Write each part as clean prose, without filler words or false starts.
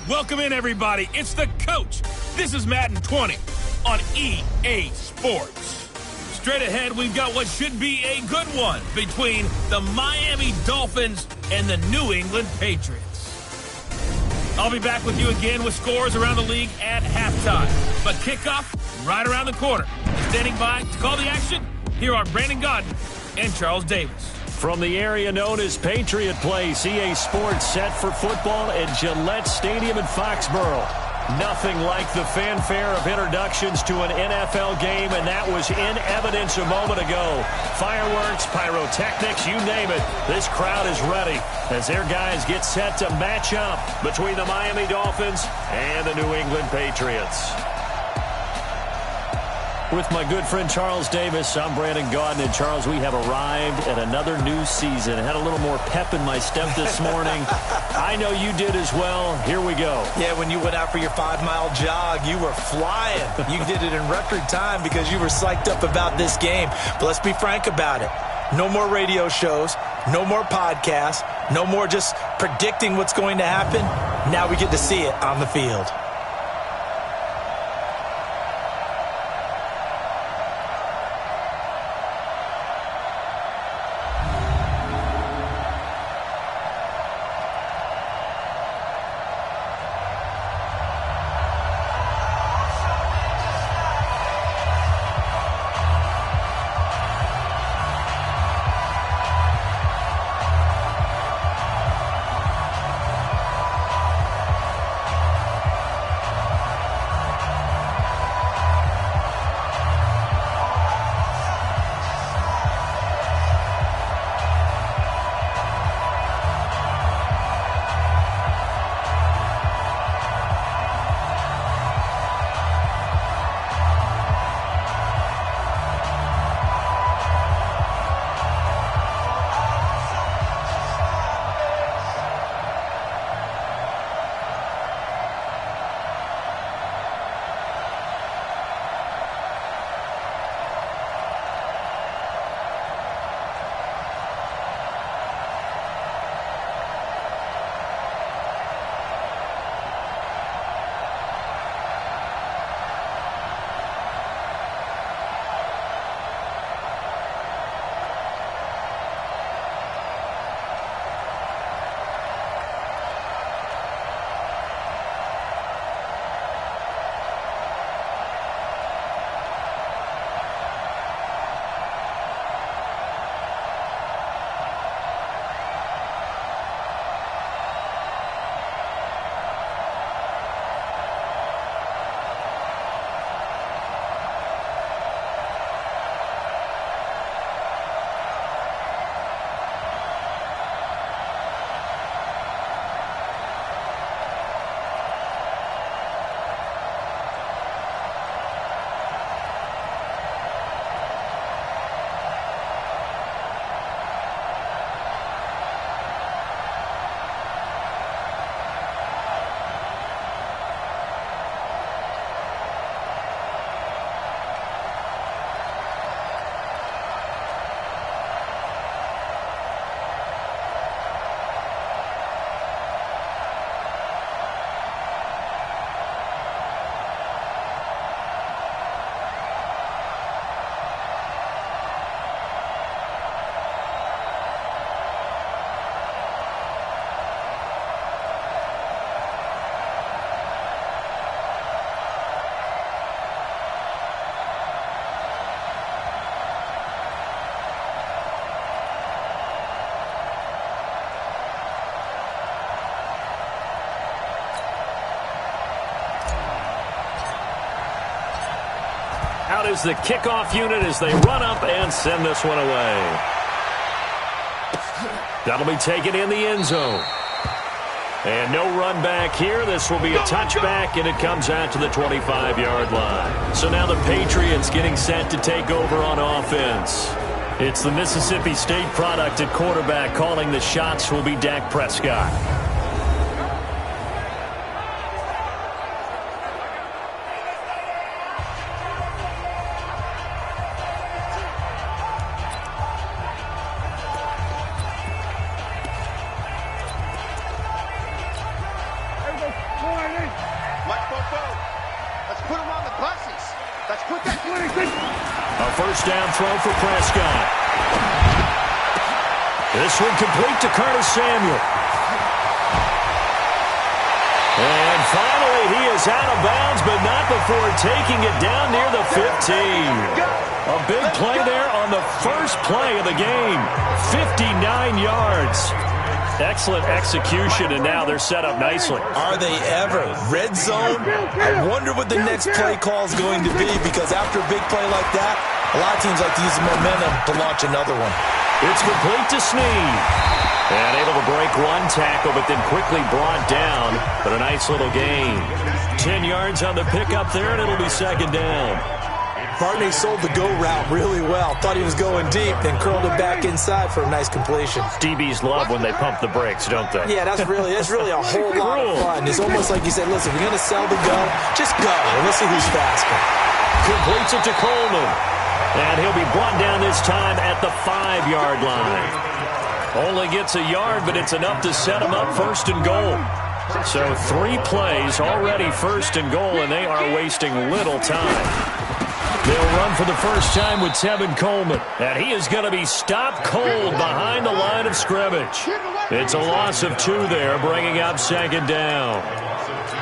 Welcome in, everybody. It's the coach. This is Madden 20 on EA Sports. Straight ahead, we've got what should be a good one between the Miami Dolphins and the New England Patriots. I'll be back with you again with scores around the league at halftime. But kickoff right around the corner. Standing by to call the action, here are Brandon Godden and Charles Davis. From the area known as Patriot Place, EA Sports set for football at Gillette Stadium in Foxborough. Nothing like the fanfare of introductions to an NFL game, and that was in evidence a moment ago. Fireworks, pyrotechnics, you name it. This crowd is ready as their guys get set to match up between the Miami Dolphins and the New England Patriots. With my good friend Charles Davis, I'm Brandon Godden. And Charles, we have arrived at another new season. Had a little more pep in my step this morning. I know you did as well. Here we go. Yeah, when you went out for your 5-mile jog, you were flying. You did it in record time because you were psyched up about this game. But let's be frank about it. No more radio shows, no more podcasts, no more just predicting what's going to happen. Now we get to see it on the field. Out is the kickoff unit as they run up and send this one away. That'll be taken in the end zone. And no run back here. This will be a touchback, and it comes out to the 25-yard line. So now the Patriots getting set to take over on offense. It's the Mississippi State product at quarterback. Calling the shots will be Dak Prescott. Let's put them on the buses. Let's put that 26. A first down throw for Prescott. This one complete to Curtis Samuel. And finally, he is out of bounds, but not before taking it down near the 15. A big play there on the first play of the game. 59 yards. Excellent execution, and now they're set up nicely. Are they ever? Red zone? I wonder what the next play call is going to be, because after a big play like that, a lot of teams like to use the momentum to launch another one. It's complete to Snead. And able to break one tackle, but then quickly brought down. But a nice little gain. 10 yards on the pickup there, and it'll be second down. Barney sold the go route really well. Thought he was going deep, then curled it back inside for a nice completion. DBs love when they pump the brakes, don't they? Yeah, that's really a whole lot of fun. It's almost like you said, listen, we're going to sell the go. Just go, and let's see who's faster. Completes it to Coleman. And he'll be brought down this time at the 5-yard line. Only gets a yard, but it's enough to set him up first and goal. So 3 plays already first and goal, and they are wasting little time. They'll run for the first time with Tevin Coleman. And he is going to be stopped cold behind the line of scrimmage. It's a loss of 2 there, bringing up second down.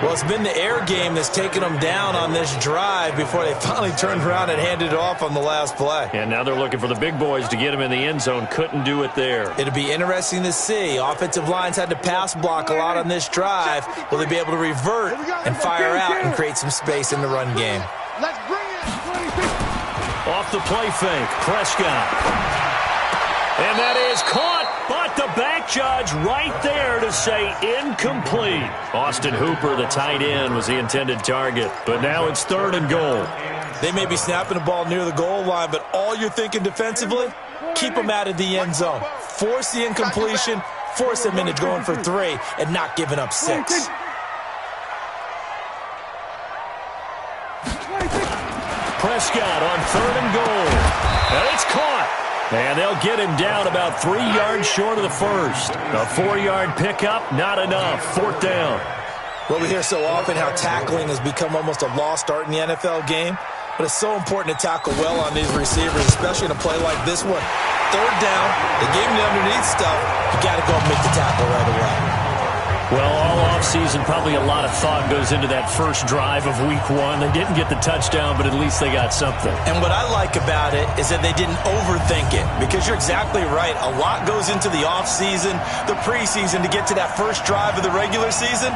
Well, it's been the air game that's taken them down on this drive before they finally turned around and handed it off on the last play. And now they're looking for the big boys to get him in the end zone. Couldn't do it there. It'll be interesting to see. Offensive lines had to pass block a lot on this drive. Will they be able to revert and fire out and create some space in the run game? Let's bring it. Off the play fake, Prescott. And that is caught, but the back judge right there to say incomplete. Austin Hooper, the tight end, was the intended target, but now it's 3rd and goal. They may be snapping the ball near the goal line, but all you're thinking defensively, keep them out of the end zone. Force the incompletion, force them into going for 3, and not giving up 6. Prescott on 3rd and goal. And it's caught. And they'll get him down about 3 yards short of the first. A 4-yard pickup, not enough. 4th down. Well, we hear so often how tackling has become almost a lost art in the NFL game. But it's so important to tackle well on these receivers, especially in a play like this one. 3rd down, they gave him the underneath stuff. You got to go and make the tackle right away. Well, all offseason, probably a lot of thought goes into that first drive of week 1. They didn't get the touchdown, but at least they got something. And what I like about it is that they didn't overthink it, because you're exactly right. A lot goes into the offseason, the preseason, to get to that first drive of the regular season.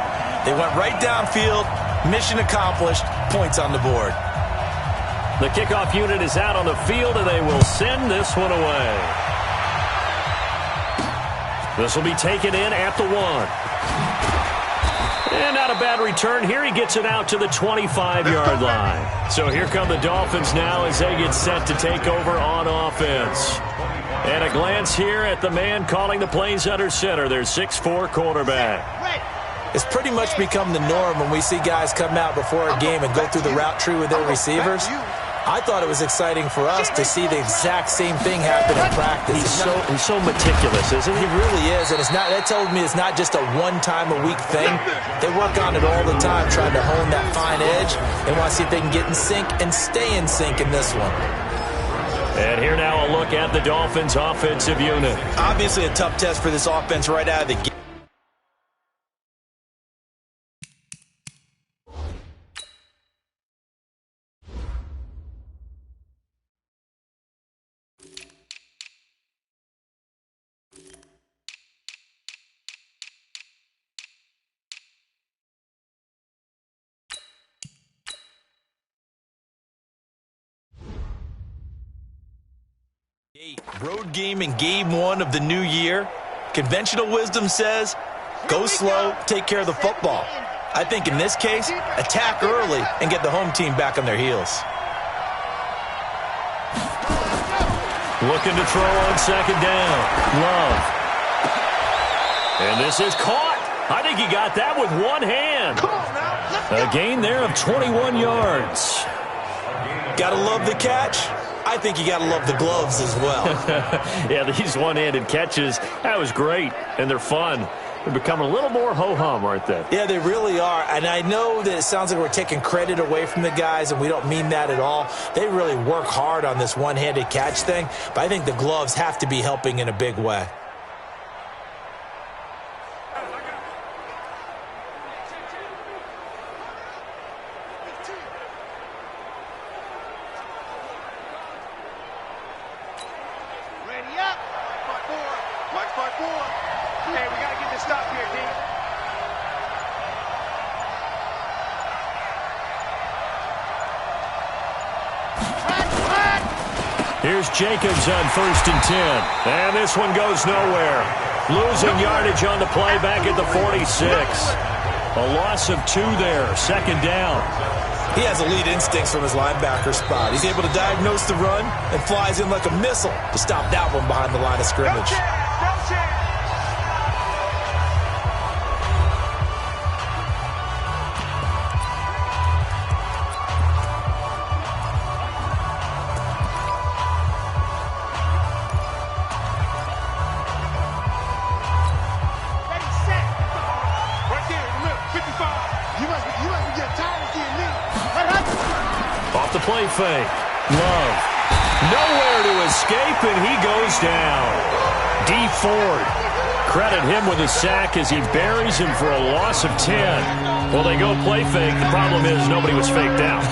They went right downfield, mission accomplished, points on the board. The kickoff unit is out on the field, and they will send this one away. This will be taken in at the 1. And not a bad return here. He gets it out to the 25-yard line. So here come the Dolphins now as they get set to take over on offense. And a glance here at the man calling the plays under center, their 6'4" quarterback. It's pretty much become the norm when we see guys come out before a game and go through the route tree with their receivers. I thought it was exciting for us to see the exact same thing happen in practice. He's so meticulous, isn't he? He really is, and that tells me it's not just a one-time-a-week thing. They work on it all the time, trying to hone that fine edge. They want to see if they can get in sync and stay in sync in this one. And here now a look at the Dolphins' offensive unit. Obviously a tough test for this offense right out of the gate. Road game in game 1 of the new year. Conventional wisdom says, go slow, take care of the football. I think in this case, attack early and get the home team back on their heels. Looking to throw on second down. Love. And this is caught. I think he got that with one hand. A gain there of 21 yards. Gotta love the catch. I think you got to love the gloves as well. Yeah, these one-handed catches, that was great, and they're fun. They're becoming a little more ho-hum, aren't they? Yeah, they really are. And I know that it sounds like we're taking credit away from the guys, and we don't mean that at all. They really work hard on this one-handed catch thing, but I think the gloves have to be helping in a big way. Here's Jacobs on 1st and 10. And this one goes nowhere. Losing yardage on the play back at the 46. A loss of 2 there. 2nd down. He has elite instincts from his linebacker spot. He's able to diagnose the run and flies in like a missile to stop that one behind the line of scrimmage. Play fake. Love. Nowhere to escape, and he goes down. Dee Ford. Credit him with a sack as he buries him for a loss of 10. Well, they go play fake. The problem is nobody was faked out.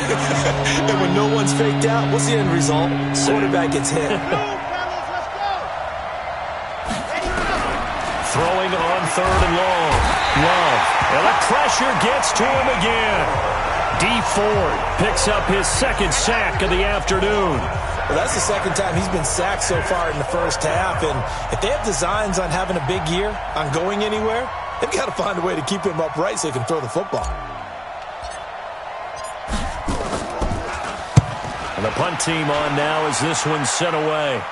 And when no one's faked out, what's the end result? Quarterback gets hit. Throwing on 3rd and long. Love. And the pressure gets to him again. Dee Ford picks up his 2nd sack of the afternoon. Well, that's the 2nd time he's been sacked so far in the first half. And if they have designs on having a big year, on going anywhere, they've got to find a way to keep him upright so he can throw the football. And the punt team on now as this one's sent away.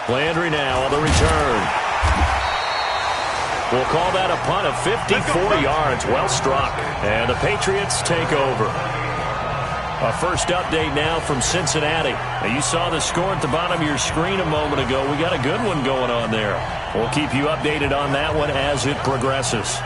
Landry now on the return. We'll call that a punt of 54 yards. Well struck. And the Patriots take over. A first update now from Cincinnati. Now, you saw the score at the bottom of your screen a moment ago. We got a good one going on there. We'll keep you updated on that one as it progresses.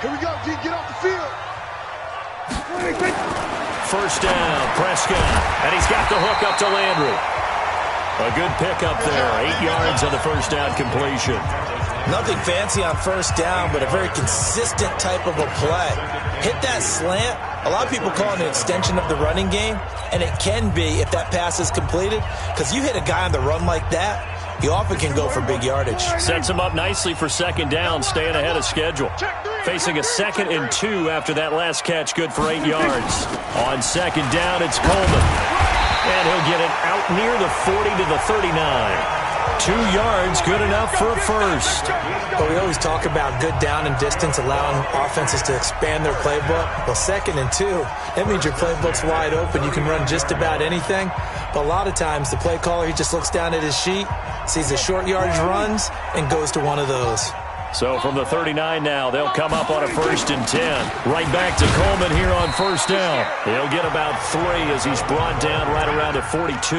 Here we go, G. Get off the field. First down, Prescott. And he's got the hook up to Landry. A good pickup there. 8 yards on the first down completion. Nothing fancy on first down, but a very consistent type of a play. Hit that slant. A lot of people call it an extension of the running game, and it can be if that pass is completed, because you hit a guy on the run like that, he often can go for big yardage. Sets him up nicely for 2nd down, staying ahead of schedule. Facing a 2nd and 2 after that last catch, good for 8 yards. On 2nd down, it's Coleman. And he'll get it out near the 40 to the 39. 2 yards, good enough for a first. But we always talk about good down and distance, allowing offenses to expand their playbook. Well, 2nd and 2, that means your playbook's wide open. You can run just about anything. But a lot of times, the play caller, he just looks down at his sheet, sees the short yardage runs, and goes to one of those. So from the 39 now, they'll come up on a 1st and 10. Right back to Coleman here on first down. He'll get about 3 as he's brought down right around the 42.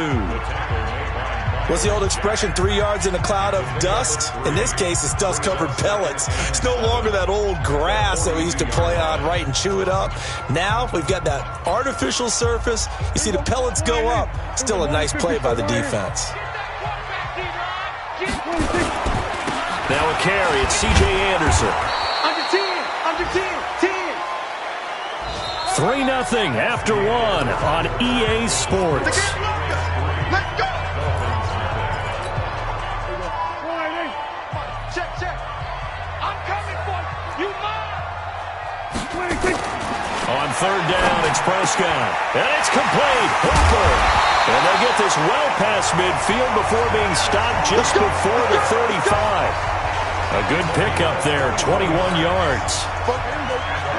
What's the old expression, 3 yards in a cloud of dust? In this case, it's dust-covered pellets. It's no longer that old grass that we used to play on, right, and chew it up. Now we've got that artificial surface. You see the pellets go up. Still a nice play by the defense. Now a carry, it's C.J. Anderson. Under 10, 3-0 after 1 on EA Sports. let's go. Check. I'm coming for you. You mine. On 3rd down, it's Prescott. And it's complete. Hooper. And they get this well past midfield before being stopped just before the 35. A good pickup there, 21 yards.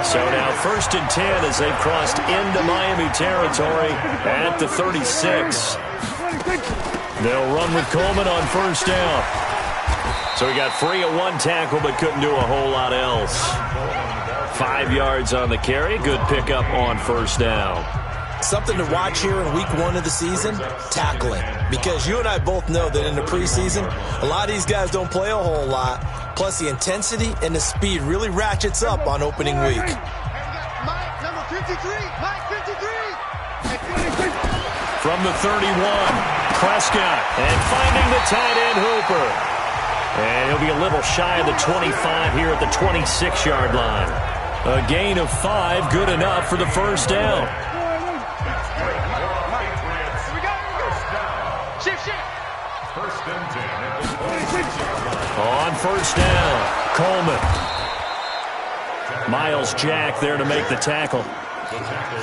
So now 1st and 10 as they've crossed into Miami territory at the 36. They'll run with Coleman on first down. So he got free at one tackle but couldn't do a whole lot else. 5 yards on the carry. Good pickup on first down. Something to watch here in week 1 of the season, tackling. Because you and I both know that in the preseason, a lot of these guys don't play a whole lot. Plus, the intensity and the speed really ratchets up on opening week. Mike, number 53. Mike, 53. From the 31, Prescott. And finding the tight end, Hooper. And he'll be a little shy of the 25 here at the 26-yard line. A gain of 5, good enough for the first down. On first down, Coleman. Miles Jack there to make the tackle.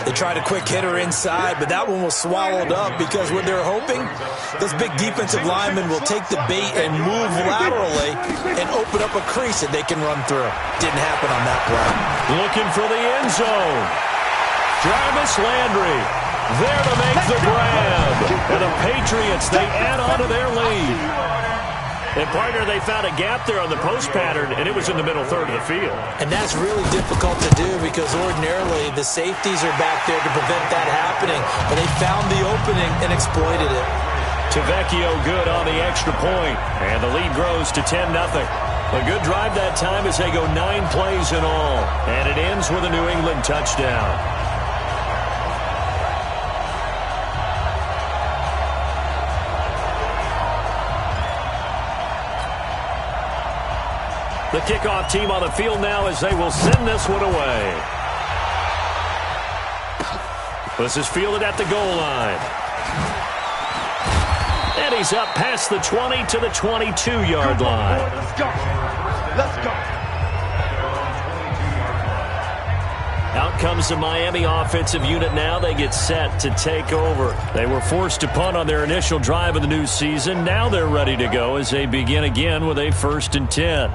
They tried a quick hitter inside, but that one was swallowed up because what they're hoping, those big defensive linemen will take the bait and move laterally and open up a crease that they can run through. Didn't happen on that play. Looking for the end zone. Jarvis Landry there to make the grab. And the Patriots, they add on to their lead. And, partner, they found a gap there on the post pattern, and it was in the middle third of the field. And that's really difficult to do because ordinarily the safeties are back there to prevent that happening. But they found the opening and exploited it. Tavecchio good on the extra point, and the lead grows to 10-0. A good drive that time as they go 9 plays in all. And it ends with a New England touchdown. The kickoff team on the field now as they will send this one away. This is fielded at the goal line. And he's up past the 20 to the 22-yard line. Let's go. Let's go. Out comes the Miami offensive unit now. They get set to take over. They were forced to punt on their initial drive of the new season. Now they're ready to go as they begin again with a 1st and 10.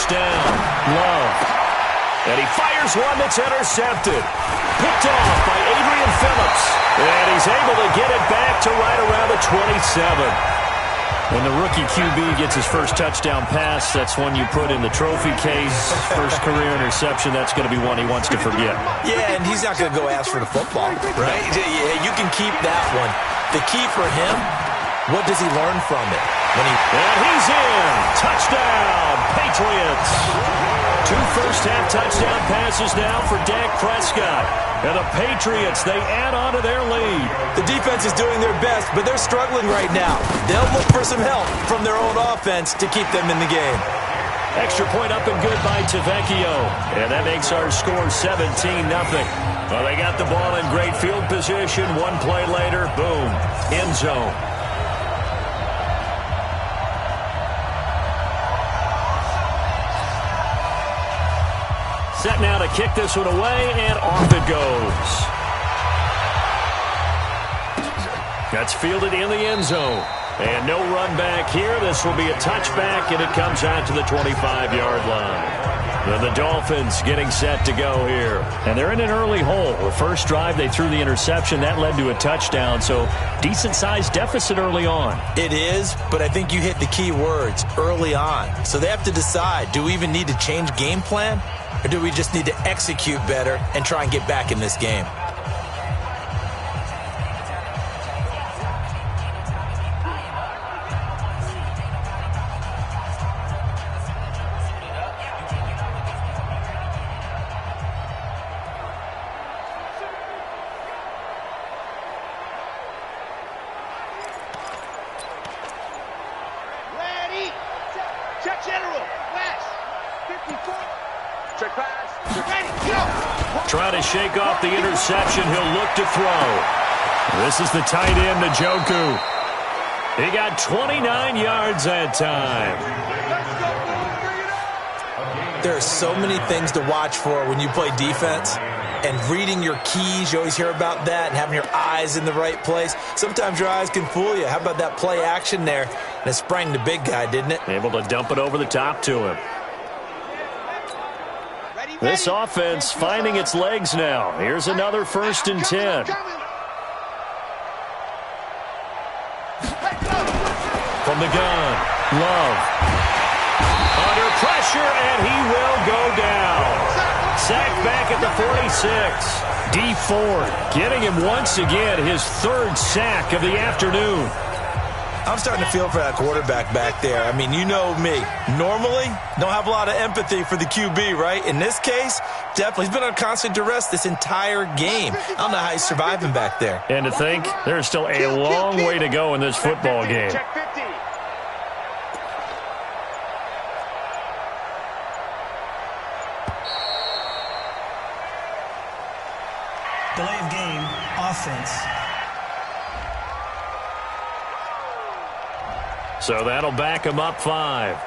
Down, Love. And he fires one that's intercepted. Picked off by Adrian Phillips. And he's able to get it back to right around the 27. When the rookie QB gets his first touchdown pass, that's one you put in the trophy case. First career interception, that's going to be one he wants to forget. Yeah, and he's not going to go ask for the football, right? Yeah, you can keep that one. The key for him, what does he learn from it? And he's in. Touchdown, Patriots. 2 first-half touchdown passes now for Dak Prescott. And the Patriots, they add on to their lead. The defense is doing their best, but they're struggling right now. They'll look for some help from their own offense to keep them in the game. Extra point up and good by Tavecchio. And that makes our score 17-0. Well, they got the ball in great field position. One play later, boom, end zone. Set now to kick this one away, and off it goes. That's fielded in the end zone. And no run back here. This will be a touchback, and it comes out to the 25-yard line. And the Dolphins getting set to go here. And they're in an early hole. The first drive, they threw the interception. That led to a touchdown, so decent-sized deficit early on. It is, but I think you hit the key words, early on. So they have to decide, do we even need to change game plan? Or do we just need to execute better and try and get back in this game? Ready. Check general. West. 54. Check pass. Ready. Go. Trying to shake off the interception. He'll look to throw. This is the tight end, Njoku. He got 29 yards that time. There are so many things to watch for when you play defense. And reading your keys, you always hear about that, and having your eyes in the right place. Sometimes your eyes can fool you. How about that play action there? And it sprang the big guy, didn't it? Able to dump it over the top to him. This offense finding its legs now. Here's another 1st and 10. From the gun, Love. Under pressure, and he will go down. Sacked back at the 46. Dee Ford getting him once again his 3rd sack of the afternoon. I'm starting to feel for that quarterback back there. I mean, you know me. Normally, don't have a lot of empathy for the QB, right? In this case, definitely. He's been on constant duress this entire game. I don't know how he's surviving back there. And to think, there's still a long way to go in this football game. Delay of game, offense. So that'll back him up 5.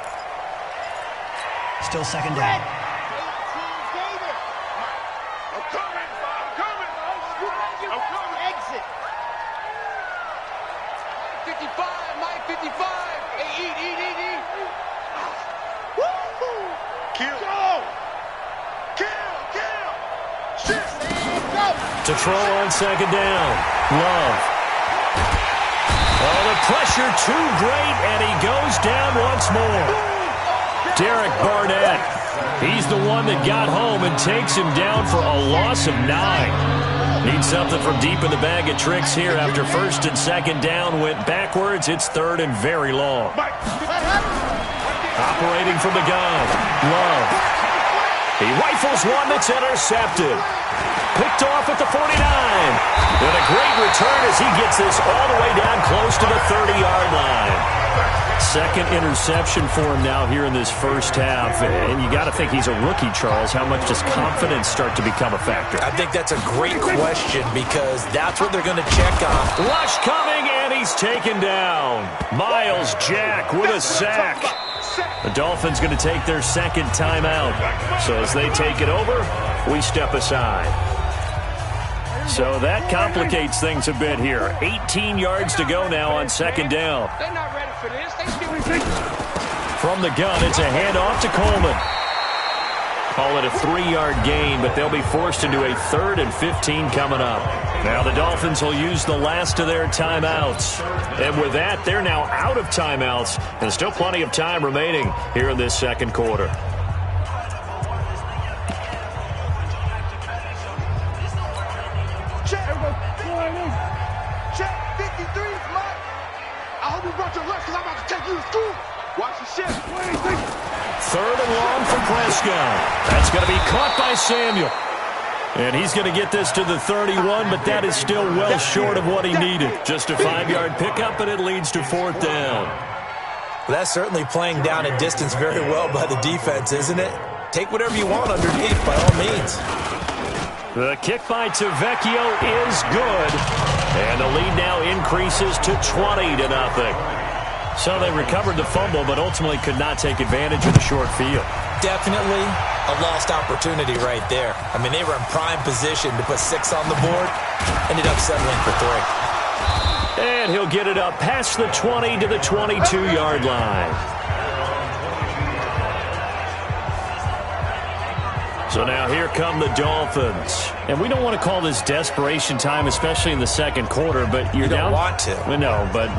Still 2nd down. Exit. 55, Mike 55. Hey, eat. Woo! Kill. Shit. To throw on 2nd down. Love. Oh, the pressure too great, and he goes down once more. Derek Barnett. He's the one that got home and takes him down for a loss of 9. Needs something from deep in the bag of tricks here after 1st and 2nd down went backwards. It's 3rd and very long. Operating from the gun. Love. He rifles one that's intercepted. Picked off at the 49. And a great return as he gets this all the way down close to the 30-yard line. 2nd interception for him now here in this 1st half. And you got to think he's a rookie, Charles. How much does confidence start to become a factor? I think that's a great question because that's what they're going to check on. Rush coming, and he's taken down. Miles Jack with a sack. The Dolphins going to take their 2nd timeout. So as they take it over, we step aside. So that complicates things a bit here. 18 yards to go now on 2nd down. They're not ready for this. From the gun, it's a handoff to Coleman. Call it a 3-yard gain, but they'll be forced into a 3rd and 15 coming up. Now the Dolphins will use the last of their timeouts. And with that, they're now out of timeouts, and still plenty of time remaining here in this 2nd quarter. Check 53, Mike. I hope you brought your lunch because I'm about to take you to school. Watch the shit. 3rd and long for Prescott. That's going to be caught by Samuel. And he's going to get this to the 31, but that is still well short of what he needed. Just a 5-yard pickup, and it leads to 4th down. Well, that's certainly playing down a distance very well by the defense, isn't it? Take whatever you want underneath, by all means. The kick by Tavecchio is good. And the lead now increases to 20-0. So they recovered the fumble, but ultimately could not take advantage of the short field. Definitely a lost opportunity right there. I mean, they were in prime position to put 6 on the board. Ended up settling for 3. And he'll get it up past the 20 to the 22-yard line. So now here come the Dolphins. And we don't want to call this desperation time, especially in the 2nd quarter, but you're down. You don't want to. No, but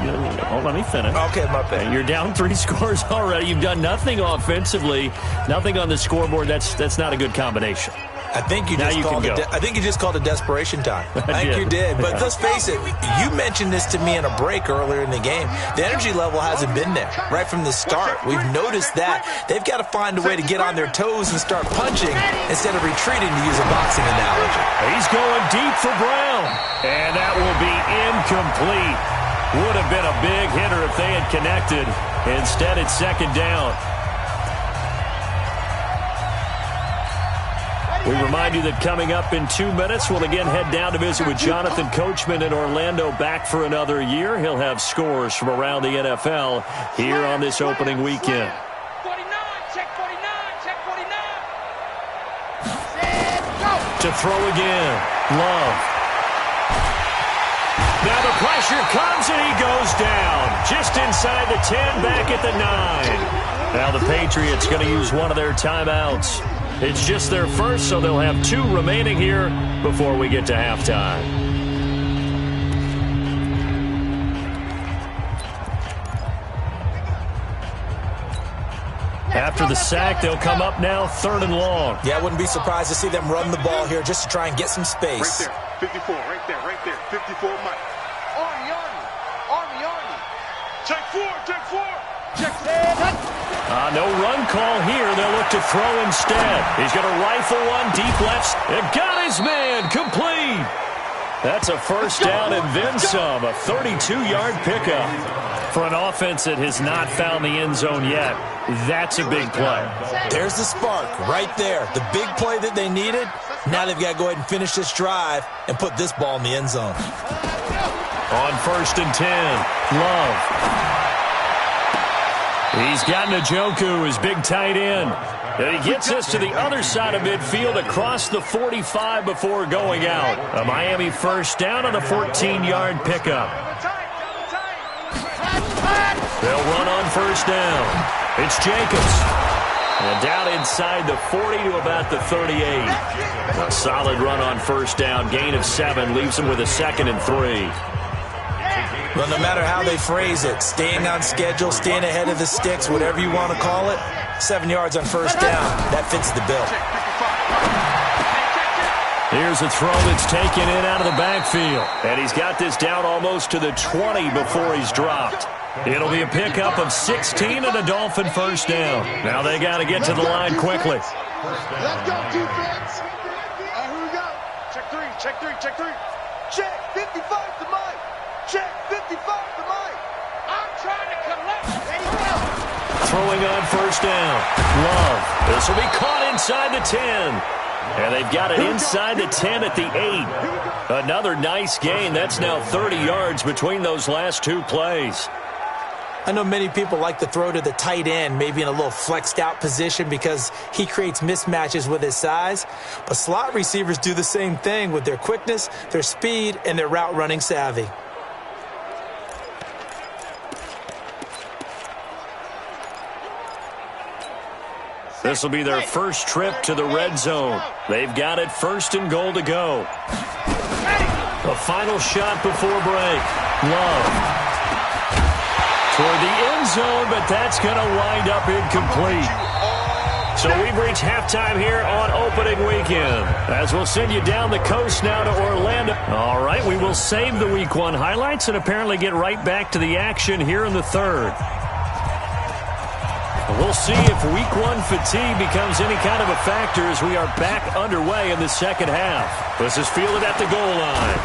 let me finish. Okay, my bad. You're down 3 scores already. You've done nothing offensively, nothing on the scoreboard. That's not a good combination. I think you just called it desperation time. I think you did. But let's face it, you mentioned this to me in a break earlier in the game. The energy level hasn't been there right from the start. We've noticed that. They've got to find a way to get on their toes and start punching instead of retreating, to use a boxing analogy. He's going deep for Brown. And that will be incomplete. Would have been a big hitter if they had connected. Instead, it's 2nd down. We remind you that coming up in 2 minutes, we'll again head down to visit with Jonathan Coachman in Orlando, back for another year. He'll have scores from around the NFL here on this opening weekend. 49, check 49, check 49. To throw again, Love. Now the pressure comes, and he goes down. Just inside the 10, back at the 9. Now the Patriots going to use one of their timeouts. It's just their first, so they'll have 2 remaining here before we get to halftime. After the sack, they'll come up now 3rd and long. Yeah, I wouldn't be surprised to see them run the ball here just to try and get some space. Right there, 54, right there. 54, Mike. Army. Check 4. Check 4. No run call here. They'll look to throw instead. He's going to rifle one deep left. It got his man complete. That's a first down and then some. A 32-yard pickup. For an offense that has not found the end zone yet, that's a big play. There's the spark right there. The big play that they needed. Now they've got to go ahead and finish this drive and put this ball in the end zone. On 1st and 10, Love. He's got Njoku, his big tight end. And he gets us to the other side of midfield across the 45 before going out. A Miami first down on a 14-yard pickup. They'll run on first down. It's Jacobs. And down inside the 40 to about the 38. A solid run on first down. Gain of 7 leaves him with a 2nd and 3. Well, no matter how they phrase it, staying on schedule, staying ahead of the sticks, whatever you want to call it, 7 yards on first down. That fits the bill. Here's a throw that's taken in out of the backfield. And he's got this down almost to the 20 before he's dropped. It'll be a pickup of 16 and a Dolphin first down. Now they got to get to the line quickly. Let's go, defense. Here we go. Check 3. Check 55 to Mike. Check 55 to Mike. I'm trying to collect. There you go. Throwing on first down. Love. This will be caught inside the 10. And they've got it inside the 10 at the 8. Another nice gain. That's now 30 yards between those last 2 plays. I know many people like to throw to the tight end, maybe in a little flexed out position because he creates mismatches with his size. But slot receivers do the same thing with their quickness, their speed, and their route running savvy. This will be their first trip to the red zone. They've got it 1st and goal to go. A final shot before break. Love. Toward the end zone, but that's going to wind up incomplete. So we've reached halftime here on opening weekend. As we'll send you down the coast now to Orlando. All right, we will save the Week 1 highlights and apparently get right back to the action here in the 3rd. We'll see if Week 1 fatigue becomes any kind of a factor as we are back underway in the second half. This is fielded at the goal line.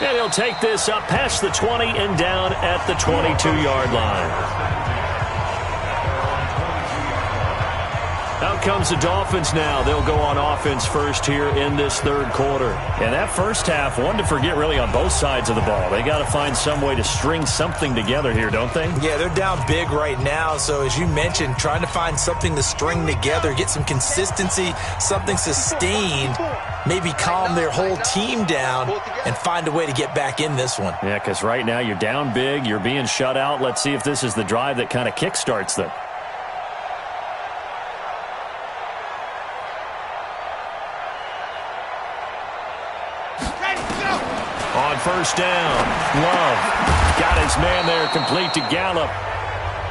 And he'll take this up past the 20 and down at the 22-yard line. Out comes the Dolphins now. They'll go on offense first here in this 3rd quarter. And that first half, one to forget really on both sides of the ball. They got to find some way to string something together here, don't they? Yeah, they're down big right now. So as you mentioned, trying to find something to string together, get some consistency, something sustained, maybe calm their whole team down and find a way to get back in this one. Yeah, because right now you're down big, you're being shut out. Let's see if this is the drive that kind of kickstarts them. On first down, Love got his man there, complete to Gallup.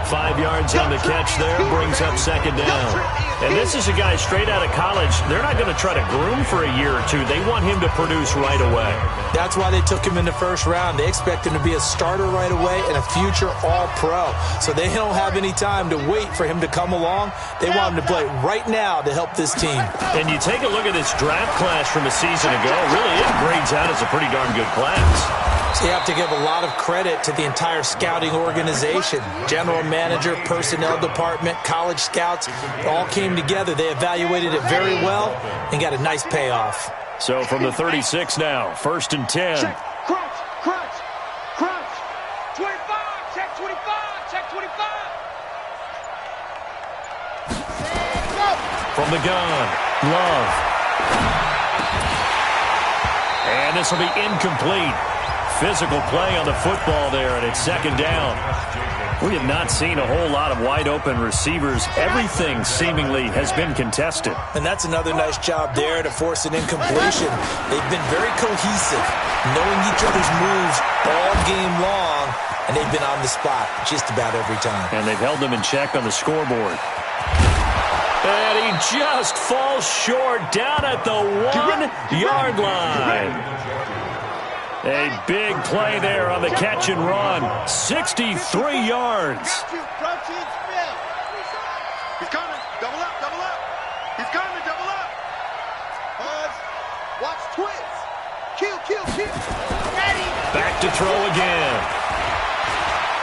5 yards on the catch there, brings up 2nd down. And this is a guy straight out of college. They're not going to try to groom for a year or two. They want him to produce right away. That's why they took him in the first round. They expect him to be a starter right away and a future all-pro. So they don't have any time to wait for him to come along. They want him to play right now to help this team. And you take a look at this draft class from a season ago. Really, it grades out as a pretty darn good class. So you have to give a lot of credit to the entire scouting organization. General manager, personnel department, college scouts, all came together. They evaluated it very well and got a nice payoff. So from the 36 now, 1st and 10. Check, crunch. 25, check 25, check 25. From the gun, Love. And this will be incomplete. Physical play on the football there, and it's second down. We have not seen a whole lot of wide-open receivers. Everything seemingly has been contested. And that's another nice job there to force an incompletion. They've been very cohesive, knowing each other's moves all game long, and they've been on the spot just about every time. And they've held them in check on the scoreboard. And he just falls short down at the 1-yard line. A big play there on the catch and run. 63 yards. He's coming. Double up, double up. He's coming, double up. Buzz. Watch twist. Kill, kill, kill. Ready. Back to throw again.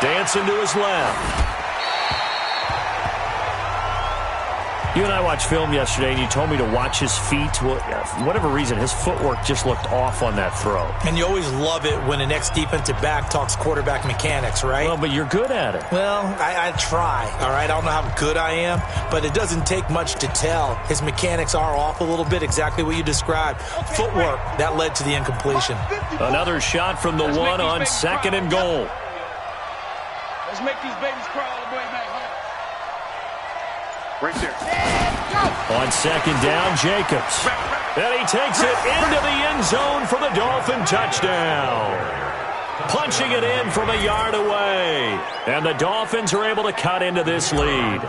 Dancing to his left. You and I watched film yesterday, and you told me to watch his feet. Well, for whatever reason, his footwork just looked off on that throw. And you always love it when an ex-defensive back talks quarterback mechanics, right? Well, but you're good at it. Well, I try, all right? I don't know how good I am, but it doesn't take much to tell. His mechanics are off a little bit, exactly what you described. Footwork, that led to the incompletion. Another shot from the one on second and goal. Let's make these babies crawl all the way back home. Right there. On second down, Jacobs. And he takes it into the end zone for the Dolphin touchdown. Punching it in from a yard away. And the Dolphins are able to cut into this lead.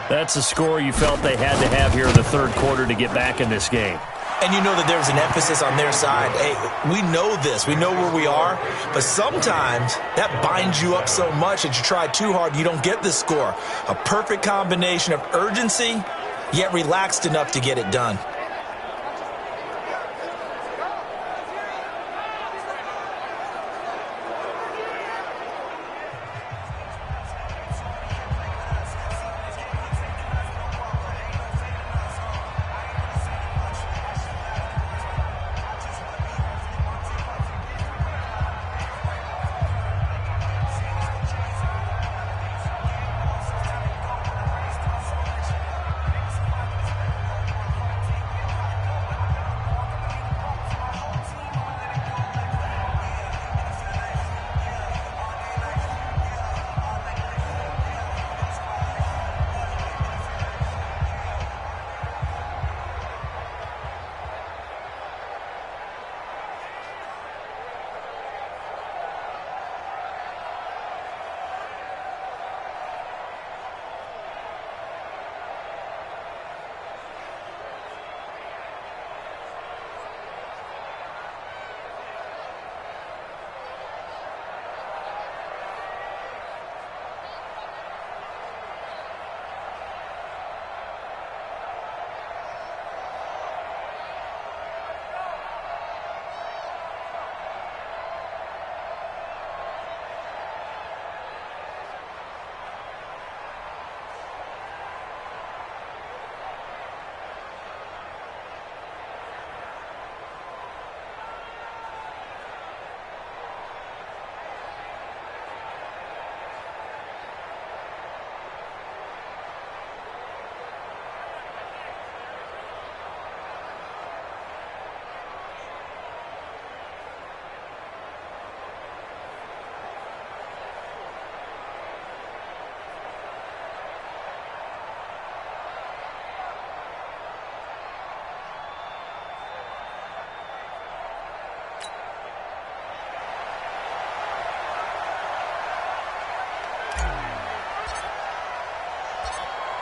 That's a score you felt they had to have here in the third quarter to get back in this game. And you know that there's an emphasis on their side. Hey, we know this. We know where we are. But sometimes that binds you up so much that you try too hard, you don't get the score. A perfect combination of urgency, yet relaxed enough to get it done.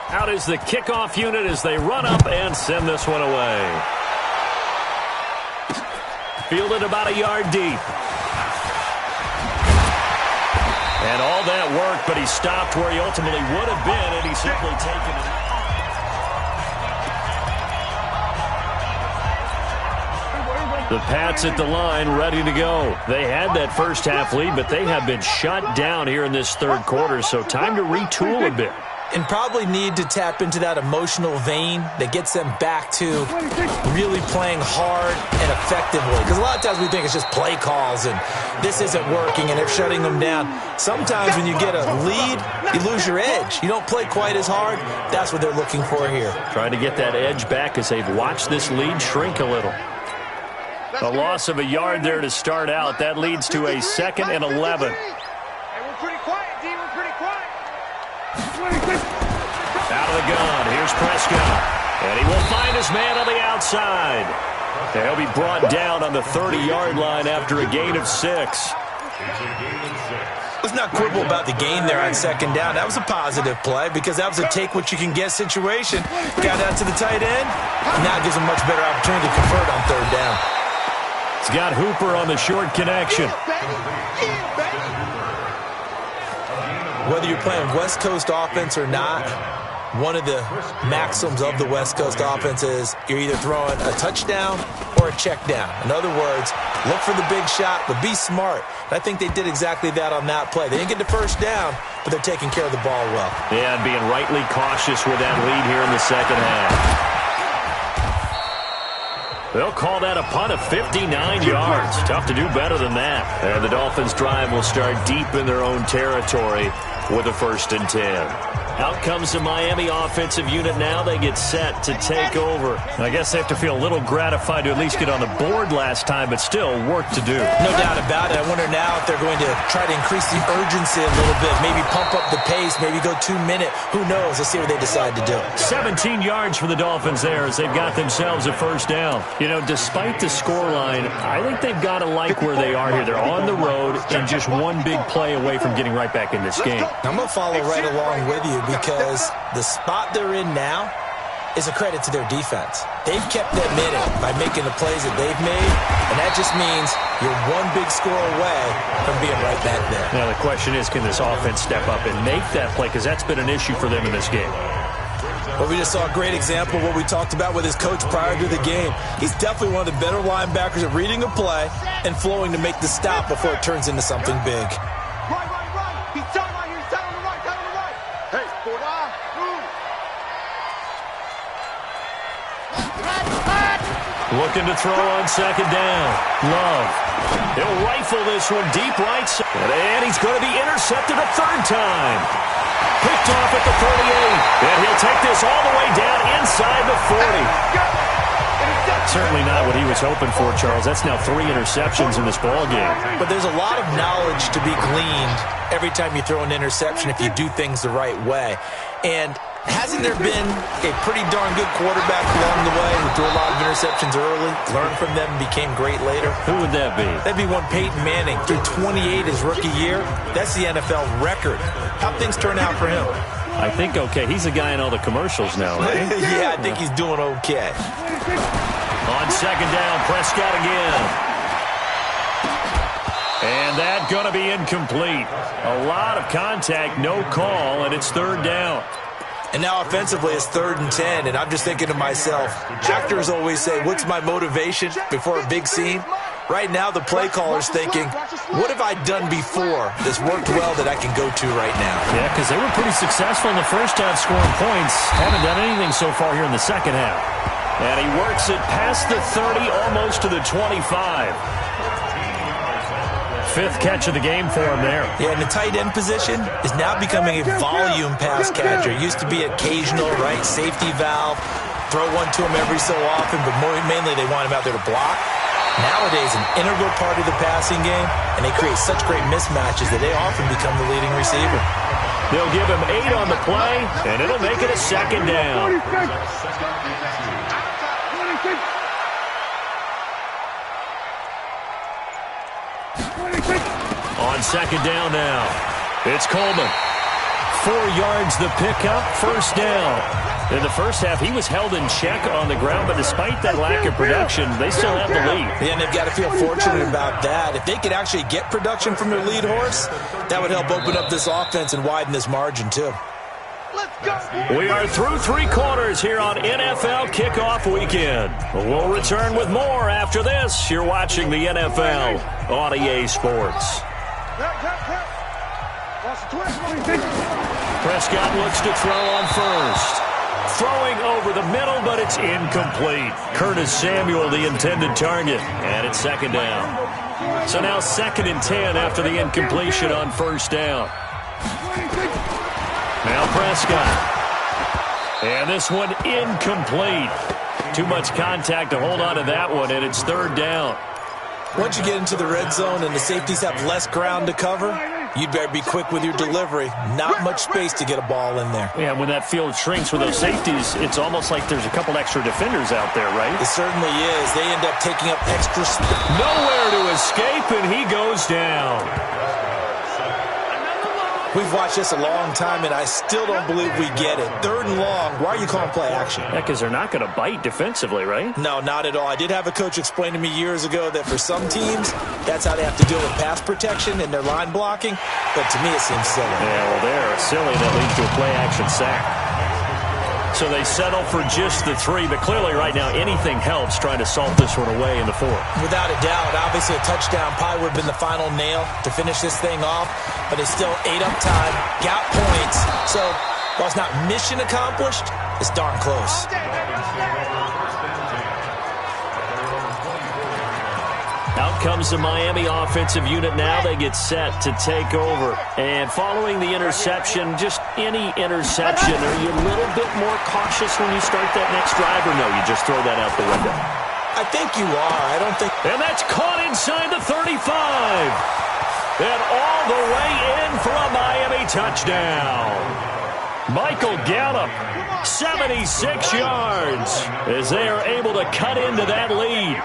Out is the kickoff unit as they run up and send this one away. Fielded about a yard deep. And all that work, but he stopped where he ultimately would have been, and he's simply taken it. The Pats at the line, ready to go. They had that first half lead, but they have been shut down here in this third quarter, so time to retool a bit. And probably need to tap into that emotional vein that gets them back to really playing hard and effectively. Because a lot of times we think it's just play calls and this isn't working and they're shutting them down. Sometimes when you get a lead, you lose your edge. You don't play quite as hard. That's what they're looking for here. Trying to get that edge back as they've watched this lead shrink a little. A loss of a yard there to start out. That leads to a 2nd and 11. Hey, we're pretty quiet, D. We're pretty quiet. Out of the gun. Here's Prescott. And he will find his man on the outside. He'll be brought down on the 30-yard line after a gain of 6. Let's not quibble about the gain there on 2nd down. That was a positive play because that was a take-what-you-can-get situation. Got out to the tight end. Now gives him much better opportunity to convert on 3rd down. He's got Hooper on the short connection. Whether you're playing West Coast offense or not, one of the maxims of the West Coast offense is you're either throwing a touchdown or a check down. In other words, look for the big shot, but be smart. And I think they did exactly that on that play. They didn't get the 1st down, but they're taking care of the ball well. Yeah, and being rightly cautious with that lead here in the 2nd half. They'll call that a punt of 59 yards. Tough to do better than that. And the Dolphins' drive will start deep in their own territory with a 1st and 10. Out comes the Miami offensive unit now. They get set to take over. I guess they have to feel a little gratified to at least get on the board last time, but still work to do. No doubt about it. I wonder now if they're going to try to increase the urgency a little bit, maybe pump up the pace, maybe go 2-minute. Who knows? Let's see what they decide to do. 17 yards for the Dolphins there as they've got themselves a 1st down. You know, despite the scoreline, I think they've got to like where they are here. They're on the road and just one big play away from getting right back in this game. I'm going to follow right along with you because the spot they're in now is a credit to their defense. They've kept them in it by making the plays that they've made, and that just means you're one big score away from being right back there. Now the question is, can this offense step up and make that play? Because that's been an issue for them in this game. Well, we just saw a great example of what we talked about with his coach prior to the game. He's definitely one of the better linebackers at reading a play and flowing to make the stop before it turns into something big. Right. He's down right here. He's down on the right. Hey, 4 down. Move. Looking to throw on 2nd down. Love. He'll rifle this one deep right side. And he's going to be intercepted a 3rd time. Picked off at the 38. And he'll take this all the way down inside the 40. Certainly not what he was hoping for, Charles. That's now 3 interceptions in this ballgame. But there's a lot of knowledge to be gleaned every time you throw an interception if you do things the right way. And hasn't there been a pretty darn good quarterback along the way who threw a lot of interceptions early, learned from them, and became great later? Who would that be? That'd be one Peyton Manning. Threw 28 his rookie year. That's the NFL record. How'd things turn out for him? I think okay. He's a guy in all the commercials now, right? Yeah, I think he's doing okay. On 2nd down, Prescott again. And that's going to be incomplete. A lot of contact, no call, and it's 3rd down. And now offensively it's 3rd and 10, and I'm just thinking to myself, actors always say, what's my motivation before a big scene? Right now the play caller's thinking, what have I done before that's worked well that I can go to right now? Yeah, because they were pretty successful in the 1st half scoring points. Haven't done anything so far here in the 2nd half. And he works it past the 30, almost to the 25. 5th catch of the game for him there. Yeah, and the tight end position is now becoming a volume pass catcher. It used to be occasional, right, safety valve, throw one to him every so often, but mainly they want him out there to block. Nowadays, an integral part of the passing game, and they create such great mismatches that they often become the leading receiver. They'll give him 8 on the play, and it'll make it a 2nd down. On 2nd down now, it's Coleman. 4 yards the pickup, 1st down. In the 1st half, he was held in check on the ground, but despite that lack of production, they still have the lead. Yeah, and they've got to feel fortunate about that. If they could actually get production from their lead horse, that would help open up this offense and widen this margin, too. We are through 3 quarters here on NFL Kickoff Weekend. We'll return with more after this. You're watching the NFL on EA Sports. Prescott looks to throw on 1st. Throwing over the middle, but it's incomplete. Curtis Samuel, the intended target, and it's 2nd down. So now 2nd and 10 after the incompletion on 1st down. Now Prescott. And this one incomplete. Too much contact to hold on to that one, and it's third down. Once you get into the red zone and the safeties have less ground to cover, you'd better be quick with your delivery. Not much space to get a ball in there. Yeah, when that field shrinks with those safeties, it's almost like there's a couple extra defenders out there, right? It certainly is. They end up taking up extra space. Nowhere to escape, and he goes down. We've watched this a long time, and I still don't believe we get it. Third and long. Why are you calling play action? Yeah, because they're not going to bite defensively, right? No, not at all. I did have a coach explain to me years ago that for some teams, that's how they have to deal with pass protection and their line blocking. But to me, it seems silly. Yeah, well, they're silly. That leads to a play action sack. So they settle for just the 3, but clearly right now anything helps trying to salt this one away in the 4th. Without a doubt, obviously a touchdown probably would have been the final nail to finish this thing off, but it's still ate up time, got points. So while it's not mission accomplished, it's darn close. Out comes the Miami offensive unit now. They get set to take over. And following the interception, just any interception, are you a little bit more cautious when you start that next drive, or no, you just throw that out the window? I think you are. I don't think... And that's caught inside the 35. And all the way in for a Miami touchdown. Michael Gallup, 76 yards, as they are able to cut into that lead.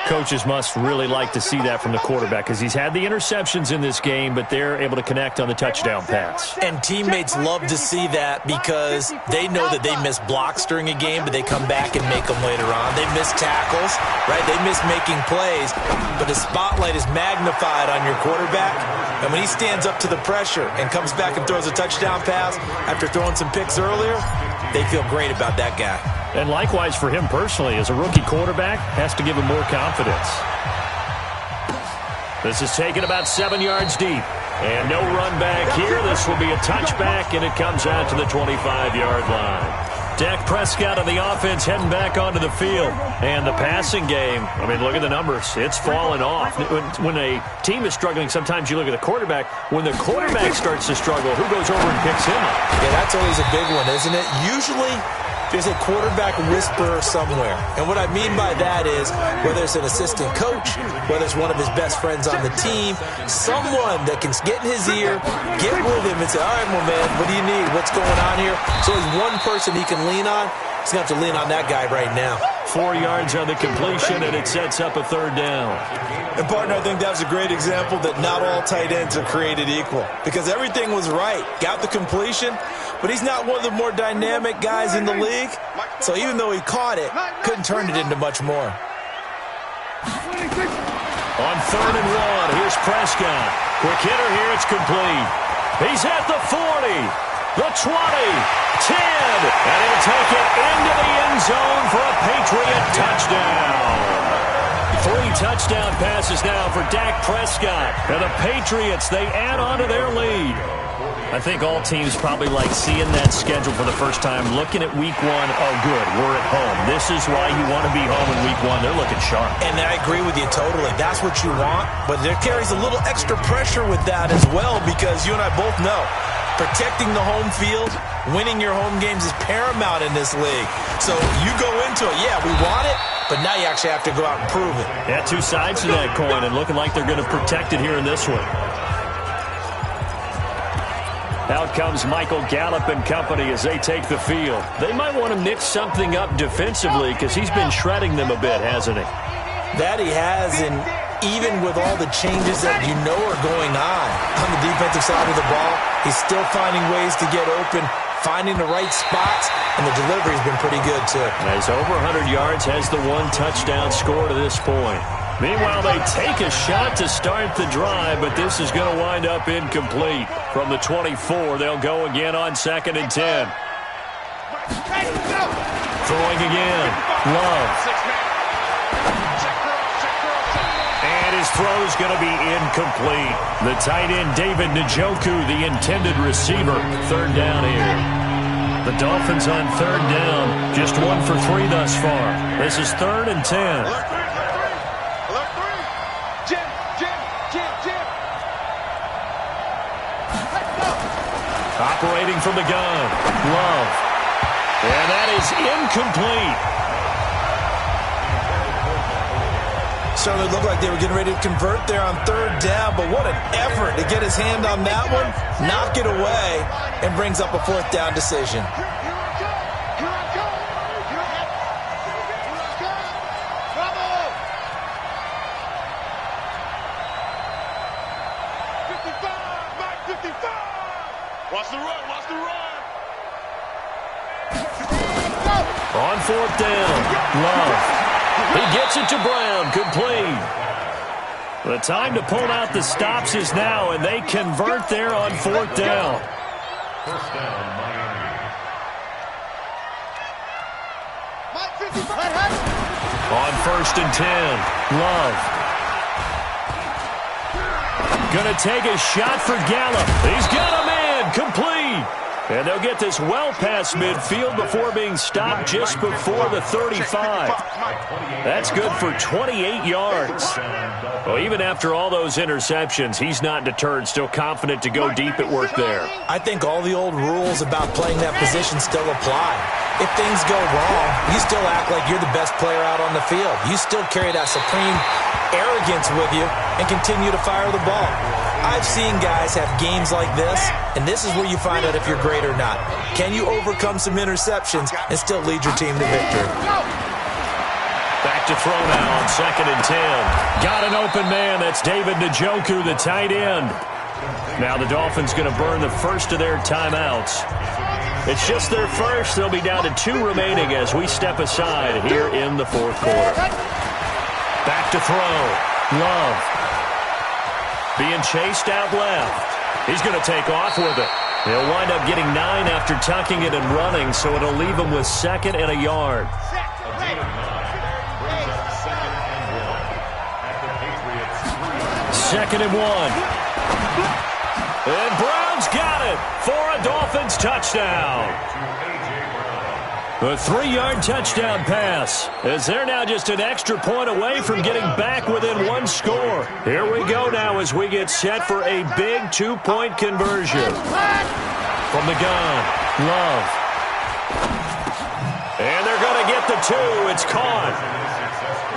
Coaches must really like to see that from the quarterback because he's had the interceptions in this game, but they're able to connect on the touchdown pass. And teammates love to see that because they know that they miss blocks during a game, but they come back and make them later on. They miss tackles, right? They miss making plays, but the spotlight is magnified on your quarterback. And when he stands up to the pressure and comes back and throws a touchdown pass after throwing some picks earlier, they feel great about that guy. And likewise for him personally, as a rookie quarterback, has to give him more confidence. This is taken about 7 yards deep. And no run back here. This will be a touchback, and it comes out to the 25-yard line. Dak Prescott of the offense heading back onto the field. And the passing game, I mean, look at the numbers. It's fallen off. When a team is struggling, sometimes you look at the quarterback. When the quarterback starts to struggle, who goes over and picks him up? Yeah, that's always a big one, isn't it? Usually, there's a quarterback whisperer somewhere. And what I mean by that is, whether it's an assistant coach, whether it's one of his best friends on the team, someone that can get in his ear, get with him and say, all right, well, man, what do you need? What's going on here? So there's one person he can lean on. He's going to have to lean on that guy right now. 4 yards on the completion, and it sets up a third down. And, partner, I think that was a great example that not all tight ends are created equal because everything was right. Got the completion, but he's not one of the more dynamic guys in the league. So even though he caught it, couldn't turn it into much more. On 3rd and 1, here's Prescott. Quick hitter here, it's complete. He's at the 40, the 20, 10, and he'll take it into the end zone for a Patriot touchdown. 3 touchdown passes now for Dak Prescott. And the Patriots, they add on to their lead. I think all teams probably like seeing that schedule for the first time, looking at week 1. Oh, good, we're at home. This is why you want to be home in week 1. They're looking sharp. And I agree with you totally. That's what you want. But there carries a little extra pressure with that as well because you and I both know protecting the home field, winning your home games is paramount in this league. So you go into it, yeah, we want it, but now you actually have to go out and prove it. Yeah, 2 sides to that coin, and looking like they're going to protect it here in this one. Out comes Michael Gallup and company as they take the field. They might want to mix something up defensively because he's been shredding them a bit, hasn't he? That he has, and even with all the changes that you know are going on the defensive side of the ball, he's still finding ways to get open, finding the right spots, and the delivery's been pretty good, too. Has over 100 yards, has the 1 touchdown score to this point. Meanwhile, they take a shot to start the drive, but this is going to wind up incomplete. From the 24, they'll go again on 2nd and 10. Throwing again. Love. And his throw's going to be incomplete. The tight end, David Njoku, the intended receiver. 3rd down here. The Dolphins on 3rd down. Just 1 for 3 thus far. This is 3rd and 10. Operating from the gun. Love. And that is is incomplete. Certainly looked like they were getting ready to convert there on third down, but what an effort to get his hand on that one, knock it away, and brings up a fourth down decision. Watch the run, watch the run. On fourth down, Love. He gets it to Brown, complete. The time to pull out the stops is now, and they convert there on fourth down. First down, Miami. On first and 10, Love. Gonna take a shot for Gallup. He's got a man, complete. And they'll get this well past midfield before being stopped just before the 35. That's good for 28 yards. Well, even after all those interceptions, he's not deterred, still confident to go deep at work there. I think all the old rules about playing that position still apply. If things go wrong, you still act like you're the best player out on the field. You still carry that supreme arrogance with you and continue to fire the ball. I've seen guys have games like this, and this is where you find out if you're great or not. Can you overcome some interceptions and still lead your team to victory? Back to throw now on second and 10. Got an open man. That's David Njoku, the tight end. Now the Dolphins going to burn the first of their timeouts. It's just their first. They'll be down to 2 remaining as we step aside here in the fourth quarter. Back to throw. Love. Being chased out left. He's going to take off with it. He'll wind up getting 9 after tucking it and running, so it'll leave him with second and a yard. Second and 1. And Brown's got it for a Dolphins touchdown. A 3-yard touchdown pass, as they're now just an extra point away from getting back within 1 score. Here we go now as we get set for a big 2-point conversion. From the gun, Love. And they're going to get the 2. It's caught.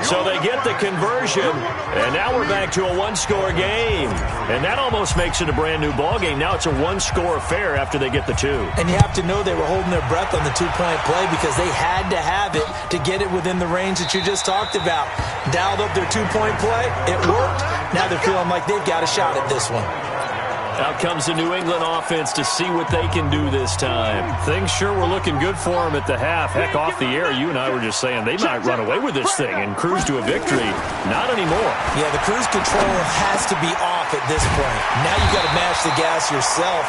So they get the conversion, and now we're back to a 1-score game. And that almost makes it a brand-new ball game. Now it's a 1-score affair after they get the 2. And you have to know they were holding their breath on the 2-point play because they had to have it to get it within the range that you just talked about. Dialed up their 2-point play. It worked. Now they're feeling like they've got a shot at this one. Out comes the New England offense to see what they can do this time. Things sure were looking good for them at the half. Heck, off the air, you and I were just saying they might run away with this thing and cruise to a victory. Not anymore. Yeah, the cruise control has to be off at this point. Now you got to mash the gas yourself.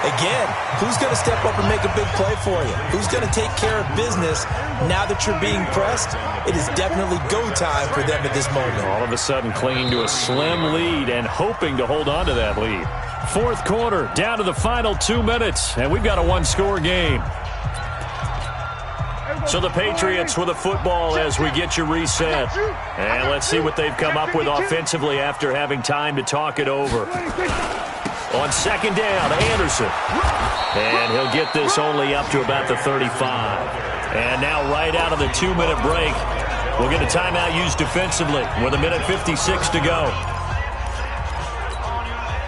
Again, who's going to step up and make a big play for you? Who's going to take care of business now that you're being pressed? It is definitely go time for them at this moment. All of a sudden clinging to a slim lead and hoping to hold on to that lead. Fourth quarter, down to the final 2 minutes, and we've got a 1-score game. So the Patriots with a football as we get you reset. And let's see what they've come up with offensively after having time to talk it over. On second down, Anderson. And he'll get this only up to about the 35. And now right out of the 2-minute break, we'll get a timeout used defensively with 1:56 to go.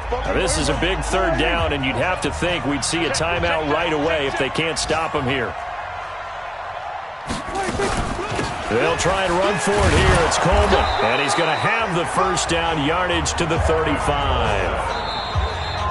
Now, this is a big third down, and you'd have to think we'd see a timeout right away if they can't stop him here. They'll try and run for it here. It's Coleman, and he's going to have the first down, yardage to the 35.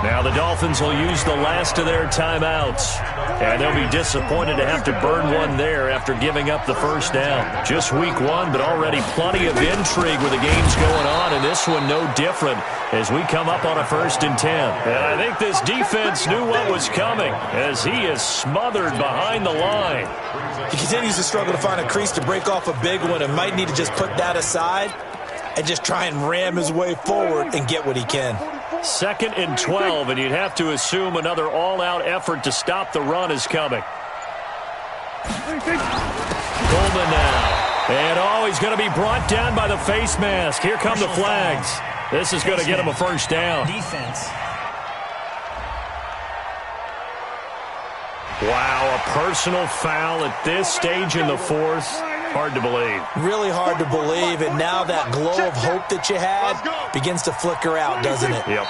Now the Dolphins will use the last of their timeouts, and they'll be disappointed to have to burn one there after giving up the first down. Just week 1, but already plenty of intrigue with the games going on, and this one no different as we come up on a 1st and 10. And I think this defense knew what was coming as he is smothered behind the line. He continues to struggle to find a crease to break off a big one and might need to just put that aside and just try and ram his way forward and get what he can. 2nd and 12, and you'd have to assume another all-out effort to stop the run is coming. Coleman now. And, he's going to be brought down by the face mask. Here come the flags. This is going to get him a first down. Defense. Wow, a personal foul at this stage in the fourth. Hard to believe. Really hard to believe, and now that glow of hope that you had begins to flicker out, doesn't it? Yep.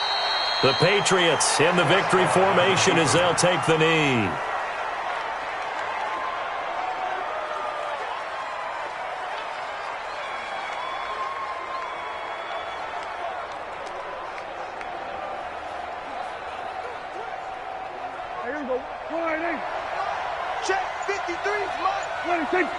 The Patriots in the victory formation as they'll take the knee. Here we go. Check 53 is mine. 26.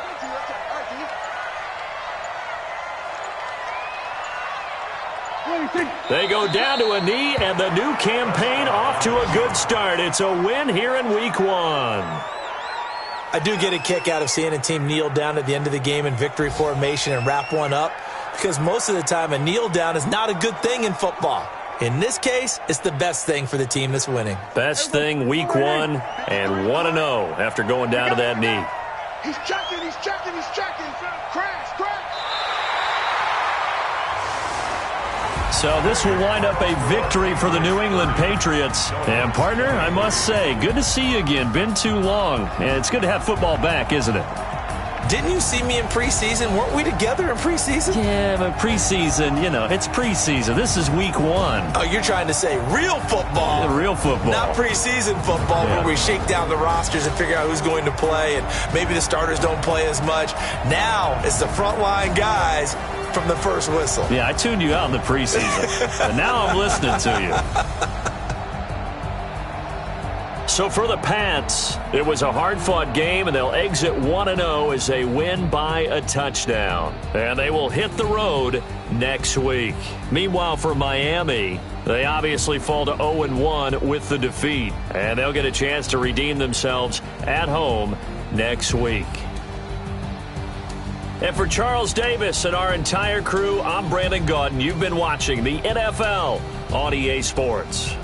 They go down to a knee, and the new campaign off to a good start. It's a win here in Week 1. I do get a kick out of seeing a team kneel down at the end of the game in victory formation and wrap one up, because most of the time a kneel down is not a good thing in football. In this case, it's the best thing for the team that's winning. Best thing Week 1 and 1-0 after going down to that knee. He's checking, he's checking, he's checking. Crash, crash. So this will wind up a victory for the New England Patriots. And, partner, I must say, good to see you again. Been too long. And it's good to have football back, isn't it? Didn't you see me in preseason? Weren't we together in preseason? Yeah, but preseason, it's preseason. This is Week 1. Oh, you're trying to say real football. Yeah, real football. Not preseason football where we shake down the rosters and figure out who's going to play, and maybe the starters don't play as much. Now it's the frontline guys from the first whistle. Yeah, I tuned you out in the preseason, but now I'm listening to you. So for the Pats, it was a hard-fought game, and they'll exit 1-0 as they win by a touchdown. And they will hit the road next week. Meanwhile, for Miami, they obviously fall to 0-1 with the defeat, and they'll get a chance to redeem themselves at home next week. And for Charles Davis and our entire crew, I'm Brandon Gaudin. You've been watching the NFL on EA Sports.